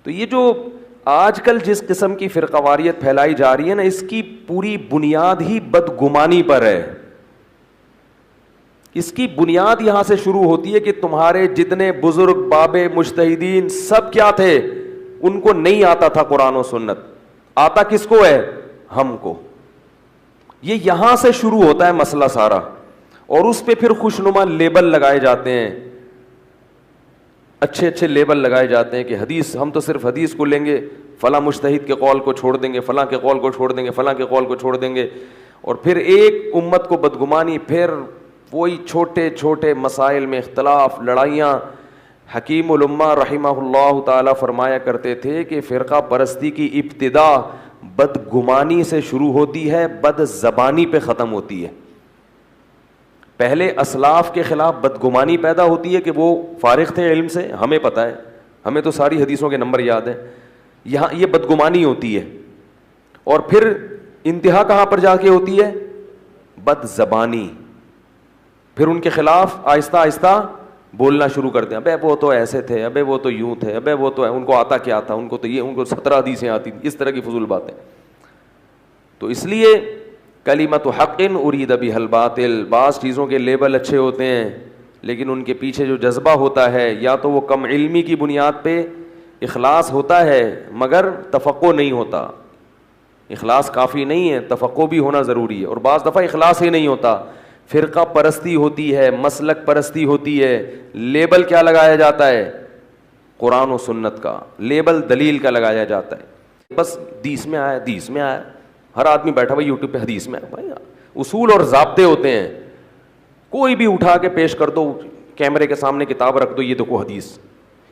تو یہ جو آج کل جس قسم کی فرقہ واریت پھیلائی جا رہی ہے نا، اس کی پوری بنیاد ہی بدگمانی پر ہے. اس کی بنیاد یہاں سے شروع ہوتی ہے کہ تمہارے جتنے بزرگ بابے مجتہدین سب کیا تھے، ان کو نہیں آتا تھا قرآن و سنت. آتا کس کو ہے؟ ہم کو. یہ یہاں سے شروع ہوتا ہے مسئلہ سارا، اور اس پہ پھر خوشنما لیبل لگائے جاتے ہیں، اچھے اچھے لیبل لگائے جاتے ہیں کہ حدیث، ہم تو صرف حدیث کو لیں گے، فلاں مجتہد کے قول کو چھوڑ دیں گے، فلاں کے قول کو چھوڑ دیں گے، فلاں کے قول کو چھوڑ دیں گے. اور پھر ایک امت کو بدگمانی، پھر وہی چھوٹے چھوٹے مسائل میں اختلاف، لڑائیاں. حکیم الامہ رحمہ اللہ تعالی فرمایا کرتے تھے کہ فرقہ پرستی کی ابتدا بدگمانی سے شروع ہوتی ہے، بد زبانی پہ ختم ہوتی ہے. پہلے اسلاف کے خلاف بدگمانی پیدا ہوتی ہے کہ وہ فارغ تھے علم سے، ہمیں پتہ ہے، ہمیں تو ساری حدیثوں کے نمبر یاد ہیں. یہاں یہ بدگمانی ہوتی ہے، اور پھر انتہا کہاں پر جا کے ہوتی ہے؟ بد زبانی. پھر ان کے خلاف آہستہ آہستہ بولنا شروع کرتے ہیں، ابے وہ تو ایسے تھے، ابے وہ تو یوں تھے، ابے وہ تو ان کو آتا کیا تھا، ان کو تو یہ، ان کو 17 حدیثیں آتی تھیں، اس طرح کی فضول باتیں. تو اس لیے کلمۃ حق ارید بہا الباطل، بعض چیزوں کے لیبل اچھے ہوتے ہیں لیکن ان کے پیچھے جو جذبہ ہوتا ہے، یا تو وہ کم علمی کی بنیاد پہ اخلاص ہوتا ہے مگر تفقہ نہیں ہوتا. اخلاص کافی نہیں ہے، تفقہ بھی ہونا ضروری ہے. اور بعض دفعہ اخلاص ہی نہیں ہوتا، فرقہ پرستی ہوتی ہے، مسلک پرستی ہوتی ہے. لیبل کیا لگایا جاتا ہے؟ قرآن و سنت کا. لیبل دلیل کا لگایا جاتا ہے، بس حدیث میں آیا، حدیث میں آیا. ہر آدمی بیٹھا ہوا یوٹیوب پہ حدیث میں آیا. بھائی اصول اور ضابطے ہوتے ہیں، کوئی بھی اٹھا کے پیش کر دو، کیمرے کے سامنے کتاب رکھ دو، یہ دیکھو حدیث.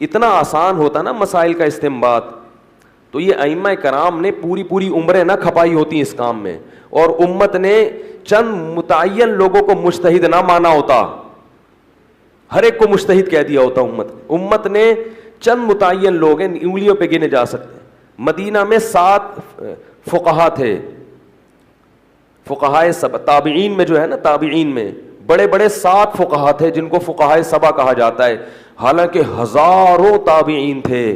اتنا آسان ہوتا نا مسائل کا استنباط. تو یہ ائمہ کرام نے پوری پوری عمریں نہ کھپائی ہوتی اس کام میں، اور امت نے چند متعین لوگوں کو مجتہد نہ مانا ہوتا، ہر ایک کو مجتہد کہہ دیا ہوتا. امت نے چند متعین لوگ ہیں، انگلیوں پہ گنے جا سکتے ہیں. مدینہ میں 7 فقہا تھے، فقہائے سبع. تابعین میں جو ہے نا، تابعین میں بڑے بڑے 7 فقہا تھے جن کو فقہائے سبع کہا جاتا ہے. حالانکہ ہزاروں تابعین تھے،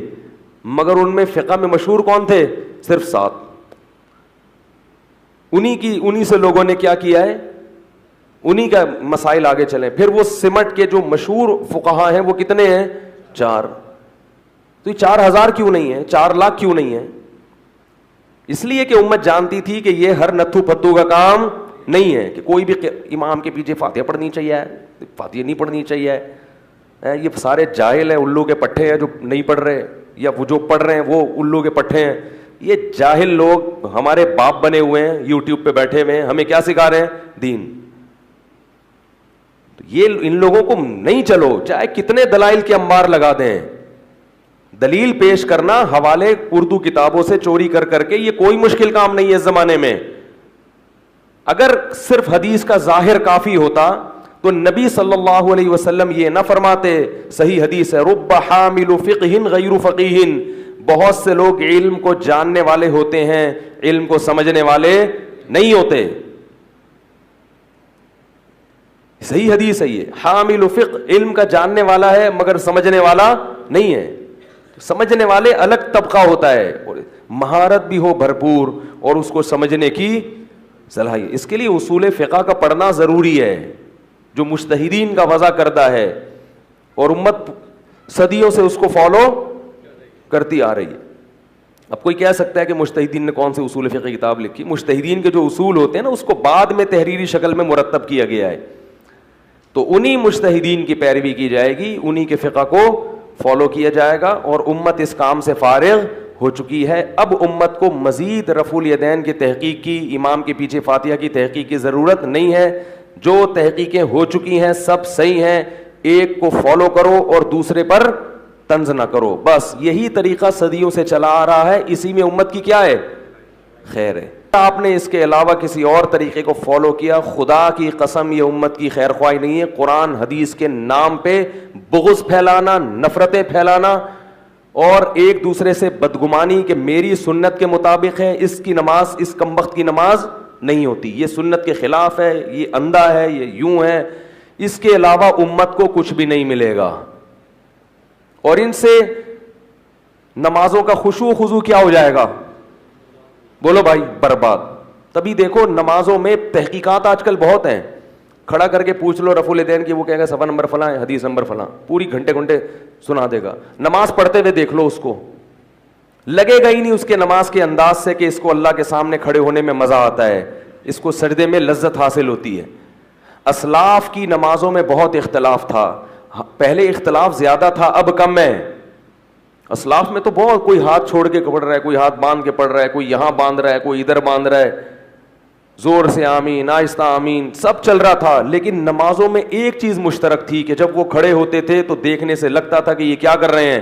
مگر ان میں فقہ میں مشہور کون تھے؟ صرف 7. انہی سے لوگوں نے کیا کیا ہے، انہی کا مسائل آگے چلیں. پھر وہ سمٹ کے جو مشہور فقہا ہیں وہ کتنے ہیں؟ 4. تو یہ 4000 کیوں نہیں ہے؟ 4 لاکھ کیوں نہیں ہے؟ اس لیے کہ امت جانتی تھی کہ یہ ہر نتھو پتو کا کام نہیں ہے کہ کوئی بھی امام کے پیچھے فاتحہ پڑھنی چاہیے، فاتحہ نہیں پڑھنی چاہیے. یہ سارے جاہل ہیں، الو کے پٹھے ہیں جو نہیں پڑھ رہے، یا وہ جو پڑھ رہے ہیں وہ الو کے پٹھے ہیں. یہ جاہل لوگ ہمارے باپ بنے ہوئے ہیں، یوٹیوب پہ بیٹھے ہوئے ہیں، ہمیں کیا سکھا رہے ہیں؟ دین. تو یہ ان لوگوں کو نہیں، چلو چاہے کتنے دلائل کے انبار لگا دیں، دلیل پیش کرنا حوالے اردو کتابوں سے چوری کر کر کے یہ کوئی مشکل کام نہیں ہے اس زمانے میں. اگر صرف حدیث کا ظاہر کافی ہوتا تو نبی صلی اللہ علیہ وسلم یہ نہ فرماتے. صحیح حدیث ہے، رب حامل فقہ غیر فقیہ، بہت سے لوگ علم کو جاننے والے ہوتے ہیں، علم کو سمجھنے والے نہیں ہوتے. صحیح حدیث ہے یہ، حامل فقہ، علم کا جاننے والا ہے مگر سمجھنے والا نہیں ہے. سمجھنے والے الگ طبقہ ہوتا ہے، مہارت بھی ہو بھرپور اور اس کو سمجھنے کی صلاحیت. اس کے لیے اصول فقہ کا پڑھنا ضروری ہے جو مجتہدین کا وضع کردہ ہے، اور امت صدیوں سے اس کو فالو کرتی آ رہی ہے. اب کوئی کہہ سکتا ہے کہ مجتہدین نے کون سے اصول فقہ کتاب لکھی؟ مجتہدین کے جو اصول ہوتے ہیں نا، اس کو بعد میں تحریری شکل میں مرتب کیا گیا ہے، تو انہی مجتہدین کی پیروی کی جائے گی، انہی کے فقہ کو فالو کیا جائے گا. اور امت اس کام سے فارغ ہو چکی ہے. اب امت کو مزید رفع الیدین کی تحقیق کی، امام کے پیچھے فاتحہ کی تحقیق کی ضرورت نہیں ہے. جو تحقیقیں ہو چکی ہیں سب صحیح ہیں، ایک کو فالو کرو اور دوسرے پر طنز نہ کرو. بس یہی طریقہ صدیوں سے چلا آ رہا ہے، اسی میں امت کی کیا ہے؟ خیر ہے. آپ نے اس کے علاوہ کسی اور طریقے کو فالو کیا، خدا کی قسم یہ امت کی خیر خواہی نہیں ہے. قرآن حدیث کے نام پہ بغض پھیلانا، نفرتیں پھیلانا، اور ایک دوسرے سے بدگمانی کہ میری سنت کے مطابق ہے، اس کی نماز، اس کمبخت کی نماز نہیں ہوتی، یہ سنت کے خلاف ہے، یہ اندھا ہے، یہ یوں ہے. اس کے علاوہ امت کو کچھ بھی نہیں ملے گا. اور ان سے نمازوں کا خشوع و خضوع کیا ہو جائے گا؟ بولو بھائی، برباد. تبھی دیکھو نمازوں میں تحقیقات آج کل بہت ہیں. کھڑا کر کے پوچھ لو رفع الیدین کی، وہ کہے گا صفحہ نمبر فلاں ہے، حدیث نمبر فلاں، پوری گھنٹے گھنٹے سنا دے گا. نماز پڑھتے ہوئے دیکھ لو اس کو، لگے گا ہی نہیں اس کے نماز کے انداز سے کہ اس کو اللہ کے سامنے کھڑے ہونے میں مزہ آتا ہے، اس کو سجدے میں لذت حاصل ہوتی ہے. اسلاف کی نمازوں میں بہت اختلاف تھا. پہلے اختلاف زیادہ تھا، اب کم ہے. اسلاف میں تو بہت، کوئی ہاتھ چھوڑ کے پڑھ رہا ہے، کوئی ہاتھ باندھ کے پڑھ رہا ہے، کوئی یہاں باندھ رہا ہے، کوئی ادھر باندھ رہا ہے، زور سے آمین، آہستہ آمین، سب چل رہا تھا. لیکن نمازوں میں ایک چیز مشترک تھی کہ جب وہ کھڑے ہوتے تھے تو دیکھنے سے لگتا تھا کہ یہ کیا کر رہے ہیں؟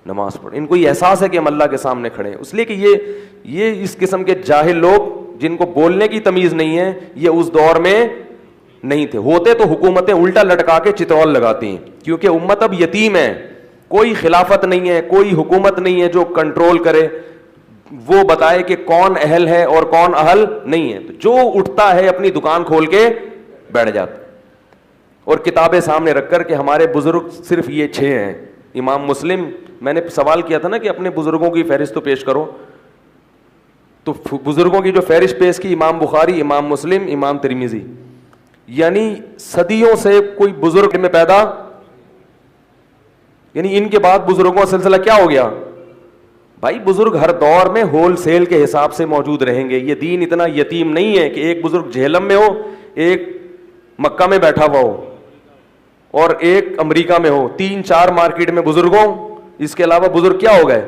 نماز پڑھ. ان کو یہ احساس ہے کہ ہم اللہ کے سامنے کھڑے ہیں. اس لیے کہ یہ اس قسم کے جاہل لوگ جن کو بولنے کی تمیز نہیں ہے، یہ اس دور میں نہیں تھے. ہوتے تو حکومتیں الٹا لٹکا کے چترول لگاتی ہیں، کیونکہ امت اب یتیم ہے. کوئی خلافت نہیں ہے، کوئی حکومت نہیں ہے جو کنٹرول کرے، وہ بتائے کہ کون اہل ہے اور کون اہل نہیں ہے. تو جو اٹھتا ہے اپنی دکان کھول کے بیٹھ جاتا ہے، اور کتابیں سامنے رکھ کر کہ ہمارے بزرگ صرف یہ 6 ہیں. امام مسلم، میں نے سوال کیا تھا نا کہ اپنے بزرگوں کی فہرست تو پیش کرو، تو بزرگوں کی جو فہرست پیش کی، امام بخاری، امام مسلم، امام ترمذی. یعنی صدیوں سے کوئی بزرگ میں پیدا، یعنی ان کے بعد بزرگوں کا سلسلہ کیا ہو گیا؟ بھائی بزرگ ہر دور میں ہول سیل کے حساب سے موجود رہیں گے. یہ دین اتنا یتیم نہیں ہے کہ ایک بزرگ جہلم میں ہو، ایک مکہ میں بیٹھا ہوا ہو اور ایک امریکہ میں ہو، 3-4 مارکیٹ میں بزرگ ہوں. اس کے علاوہ بزرگ کیا ہو گئے؟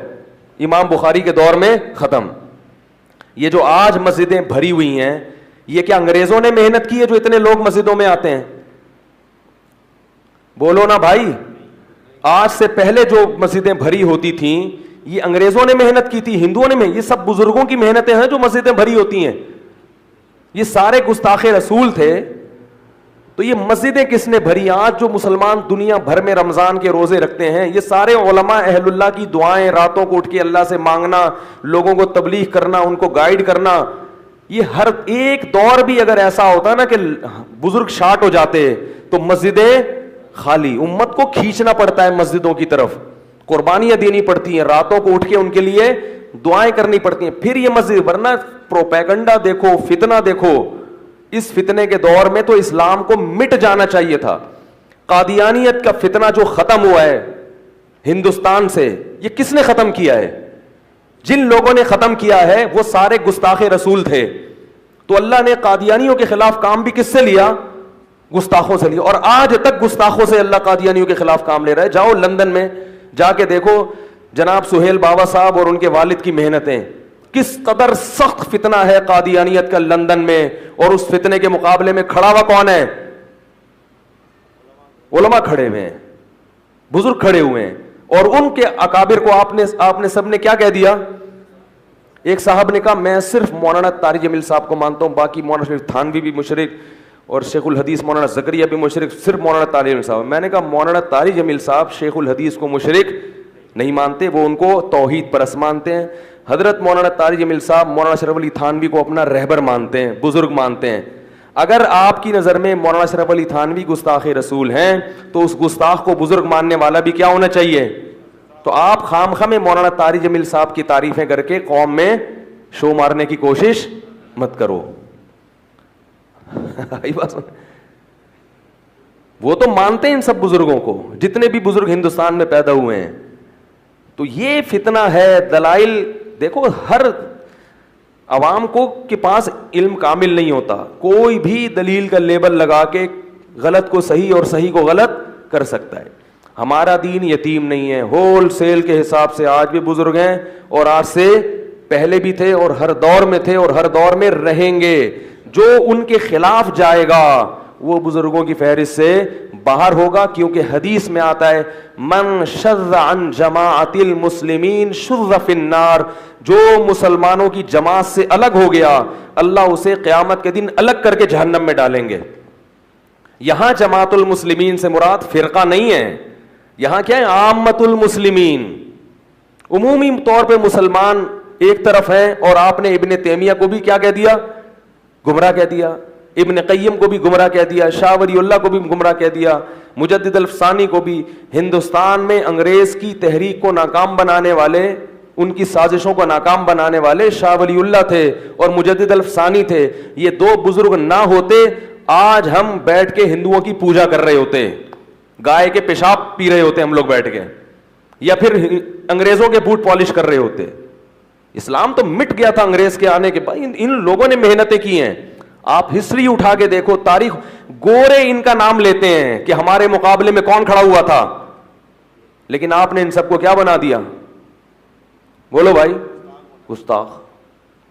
امام بخاری کے دور میں ختم. یہ جو آج مسجدیں بھری ہوئی ہیں، یہ کیا انگریزوں نے محنت کی ہے جو اتنے لوگ مسجدوں میں آتے ہیں؟ بولو نا بھائی. آج سے پہلے جو مسجدیں بھری ہوتی تھیں، یہ انگریزوں نے محنت کی تھی، ہندوؤں نے یہ سب بزرگوں کی محنتیں ہیں جو مسجدیں بھری ہوتی ہیں. یہ سارے گستاخ رسول تھے. تو یہ مسجدیں کس نے بھری؟ آج جو مسلمان دنیا بھر میں رمضان کے روزے رکھتے ہیں، یہ سارے علماء اہل اللہ کی دعائیں، راتوں کو اٹھ کے اللہ سے مانگنا، لوگوں کو تبلیغ کرنا، ان کو گائیڈ کرنا. یہ ہر ایک دور بھی اگر ایسا ہوتا نا کہ بزرگ شارٹ ہو جاتے تو مسجدیں خالی. امت کو کھینچنا پڑتا ہے مسجدوں کی طرف، قربانیاں دینی پڑتی ہیں، راتوں کو اٹھ کے ان کے لیے دعائیں کرنی پڑتی ہیں، پھر یہ مسجد. ورنہ پروپیگنڈا دیکھو، فتنہ دیکھو. اس فتنے کے دور میں تو اسلام کو مٹ جانا چاہیے تھا. قادیانیت کا فتنہ جو ختم ہوا ہے ہندوستان سے، یہ کس نے ختم کیا ہے؟ جن لوگوں نے ختم کیا ہے وہ سارے گستاخ رسول تھے. تو اللہ نے قادیانیوں کے خلاف کام بھی کس سے لیا؟ گستاخوں سے لیا. اور آج تک گستاخوں سے اللہ قادیانیوں کے خلاف کام لے رہا ہے. جاؤ لندن میں جا کے دیکھو جناب سہیل بابا صاحب اور ان کے والد کی محنتیں، کس قدر سخت فتنہ ہے قادیانیت کا لندن میں. اور اس فتنے کے مقابلے میں کھڑا ہوا کون ہے؟ علماء کھڑے ہوئے ہیں، بزرگ کھڑے ہوئے ہیں. اور ان کے اکابر کو آپ نے سب نے کیا کہہ دیا؟ ایک صاحب نے کہا میں صرف مولانا طارق جمیل صاحب کو مانتا ہوں، باقی مولانا شریف تھانوی بھی مشرک اور شیخ الحدیث مولانا زکریا بھی مشرک، صرف مولانا طارق جمیل صاحب. میں نے کہا مولانا طارق جمیل صاحب شیخ الحدیث کو مشرک نہیں مانتے، وہ ان کو توحید پرست مانتے ہیں. حضرت مولانا طارق جمیل صاحب مولانا اشرف علی تھانوی کو اپنا رہبر مانتے ہیں، بزرگ مانتے ہیں. اگر آپ کی نظر میں مولانا اشرف علی تھانوی گستاخ رسول ہیں تو اس گستاخ کو بزرگ ماننے والا بھی کیا ہونا چاہیے؟ تو آپ خام خواہ میں مولانا طارق جمیل صاحب کی تعریفیں کر کے قوم میں شو مارنے کی کوشش مت کرو. وہ تو مانتے ہیں ان سب بزرگوں کو، جتنے بھی بزرگ ہندوستان میں پیدا ہوئے ہیں. تو یہ فتنہ ہے. دلائل دیکھو، ہر عوام کو کے پاس علم کامل نہیں ہوتا. کوئی بھی دلیل کا لیبل لگا کے غلط کو صحیح اور صحیح کو غلط کر سکتا ہے. ہمارا دین یتیم نہیں ہے. ہول سیل کے حساب سے آج بھی بزرگ ہیں، اور آج سے پہلے بھی تھے، اور ہر دور میں تھے، اور ہر دور میں رہیں گے. جو ان کے خلاف جائے گا وہ بزرگوں کی فہرست سے باہر ہوگا. کیونکہ حدیث میں آتا ہے من شذ عن جماعت المسلمین شذ فی النار، جو مسلمانوں کی جماعت سے الگ ہو گیا اللہ اسے قیامت کے دن الگ کر کے جہنم میں ڈالیں گے. یہاں جماعت المسلمین سے مراد فرقہ نہیں ہے، یہاں کیا ہے؟ عامت المسلمین. عمومی طور پہ مسلمان ایک طرف ہیں. اور آپ نے ابن تیمیہ کو بھی کیا کہہ دیا؟ گمراہ کہہ دیا. ابن قیم کو بھی گمراہ کہہ دیا. شاہ ولی اللہ کو بھی گمراہ کہہ دیا. مجدد الفسانی کو بھی ہندوستان میں انگریز کی تحریک کو ناکام بنانے والے, ان کی سازشوں کو ناکام بنانے والے شاہ ولی اللہ تھے اور مجدد الفسانی تھے. یہ دو بزرگ نہ ہوتے آج ہم بیٹھ کے ہندوؤں کی پوجا کر رہے ہوتے, گائے کے پیشاب پی رہے ہوتے ہم لوگ بیٹھ کے, یا پھر انگریزوں کے بوٹ پالش کر رہے ہوتے. اسلام تو مٹ گیا تھا انگریز کے آنے کے بعد. ان لوگوں نے محنتیں کی ہیں. آپ ہسٹری اٹھا کے دیکھو, تاریخ, گورے ان کا نام لیتے ہیں کہ ہمارے مقابلے میں کون کھڑا ہوا تھا, لیکن آپ نے ان سب کو کیا بنا دیا؟ بولو بھائی, گستاخ,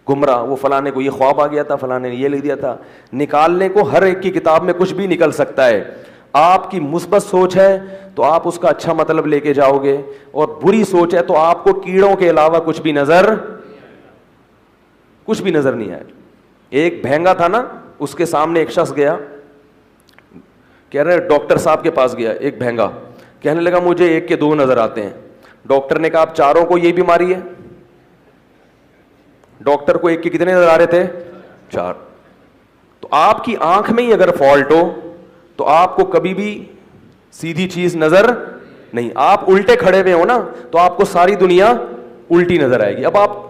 گمراہ. وہ فلانے کو یہ خواب آ گیا تھا, فلانے نے یہ لکھ دیا تھا. نکالنے کو ہر ایک کی کتاب میں کچھ بھی نکل سکتا ہے. آپ کی مثبت سوچ ہے تو آپ اس کا اچھا مطلب لے کے جاؤ گے, اور بری سوچ ہے تو آپ کو کیڑوں کے علاوہ کچھ بھی نظر نہیں آئے. ایک بھینگا تھا نا, اس کے سامنے ایک شخص گیا, کہہ رہے ڈاکٹر صاحب کے پاس گیا ایک بھینگا, کہنے لگا مجھے ایک کے دو نظر آتے ہیں. ڈاکٹر نے کہا آپ چاروں کو یہ بیماری ہے؟ ڈاکٹر کو ایک کے کتنے نظر آ رہے تھے؟ 4. تو آپ کی آنکھ میں ہی اگر فالٹ ہو تو آپ کو کبھی بھی سیدھی چیز نظر نہیں. آپ الٹے کھڑے ہوئے ہو نا تو آپ کو ساری دنیا الٹی نظر آئے گی. اب آپ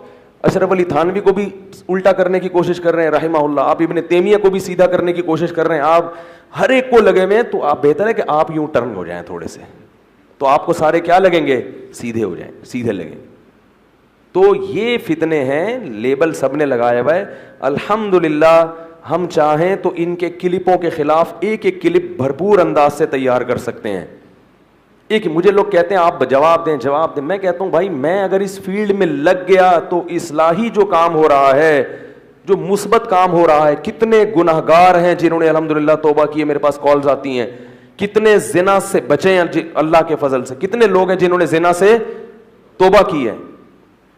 اشرف علی تھانوی کو بھی الٹا کرنے کی کوشش کر رہے ہیں رحمہ اللہ, آپ ابن تیمیہ کو بھی سیدھا کرنے کی کوشش کر رہے ہیں, آپ ہر ایک کو لگے ہوئے ہیں. تو آپ بہتر ہے کہ آپ یوں ٹرن ہو جائیں تھوڑے سے, تو آپ کو سارے کیا لگیں گے؟ سیدھے ہو جائیں, سیدھے لگیں. تو یہ فتنے ہیں, لیبل سب نے لگایا ہوا ہے. الحمدللہ ہم چاہیں تو ان کے کلپوں کے خلاف ایک ایک کلپ بھرپور انداز سے تیار کر سکتے ہیں. ایک مجھے لوگ کہتے ہیں آپ جواب دیں. میں کہتا ہوں بھائی میں اگر اس فیلڈ میں لگ گیا تو اصلاحی جو کام ہو رہا ہے, جو مثبت کام ہو رہا ہے, کتنے گناہگار ہیں جنہوں نے الحمدللہ توبہ کی ہے, میرے پاس کالز آتی ہیں, کتنے زنا سے بچے ہیں اللہ کے فضل سے, کتنے لوگ ہیں جنہوں نے زنا سے توبہ کی ہے,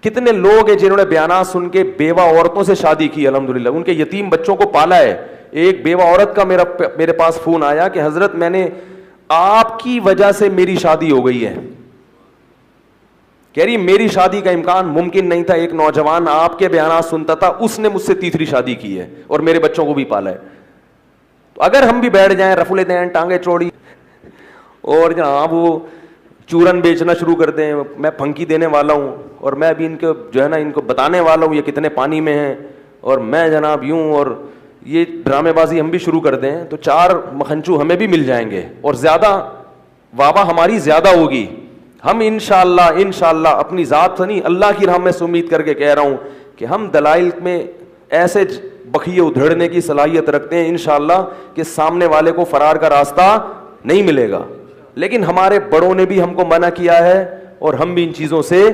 کتنے لوگ ہیں جنہوں نے بیانات سن کے بیوہ عورتوں سے شادی کی, الحمدللہ ان کے یتیم بچوں کو پالا ہے. ایک بیوہ عورت کا میرے پاس فون آیا کہ حضرت میں نے آپ کی وجہ سے میری شادی ہو گئی ہے. کہہ رہی میری شادی کا امکان ممکن نہیں تھا, ایک نوجوان آپ کے بیانات سنتا تھا, اس نے مجھ سے تیسری شادی کی ہے اور میرے بچوں کو بھی پالا ہے. تو اگر ہم بھی بیٹھ جائیں رفل دین ٹانگیں چوڑی اور جناب وہ چورن بیچنا شروع کر دیں, میں پھنکی دینے والا ہوں اور میں ابھی ان کو جو ہے نا ان کو بتانے والا ہوں یہ کتنے پانی میں ہیں, اور میں جناب یوں, اور یہ ڈرامے بازی ہم بھی شروع کر دیں تو 4 مکھنچو ہمیں بھی مل جائیں گے اور زیادہ واہ ہماری زیادہ ہوگی. ہم انشاءاللہ اپنی ذات سے نہیں اللہ کی رحمت سے امید کر کے کہہ رہا ہوں کہ ہم دلائل میں ایسے بخیے ادھڑنے کی صلاحیت رکھتے ہیں انشاءاللہ کہ سامنے والے کو فرار کا راستہ نہیں ملے گا. لیکن ہمارے بڑوں نے بھی ہم کو منع کیا ہے اور ہم بھی ان چیزوں سے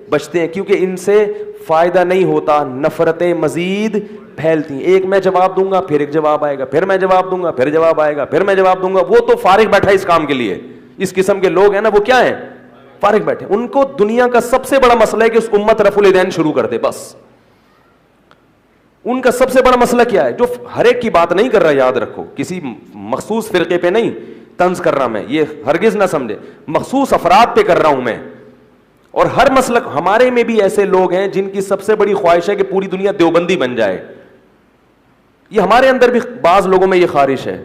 بچتے ہیں کیونکہ ان سے فائدہ نہیں ہوتا, نفرتیں مزید پھیلتی ہیں. ایک میں جواب دوں گا پھر ایک جواب آئے گا, پھر میں جواب دوں گا پھر جواب آئے گا, پھر میں جواب دوں گا. وہ تو فارغ بیٹھا اس کام کے لیے. اس قسم کے لوگ ہیں نا وہ کیا ہیں؟ فارغ بیٹھے. ان کو دنیا کا سب سے بڑا مسئلہ ہے کہ اس امت رفع الیدین شروع کر دے, بس. ان کا سب سے بڑا مسئلہ کیا ہے؟ جو ہر ایک کی بات نہیں کر رہا, یاد رکھو, کسی مخصوص فرقے پہ نہیں طنز کر رہا میں, یہ ہرگز نہ سمجھے, مخصوص افراد پہ کر رہا ہوں میں. اور ہر مسلک ہمارے میں بھی ایسے لوگ ہیں جن کی سب سے بڑی خواہش ہے کہ پوری دنیا دیوبندی بن جائے. یہ ہمارے اندر بھی بعض لوگوں میں یہ خواہش ہے.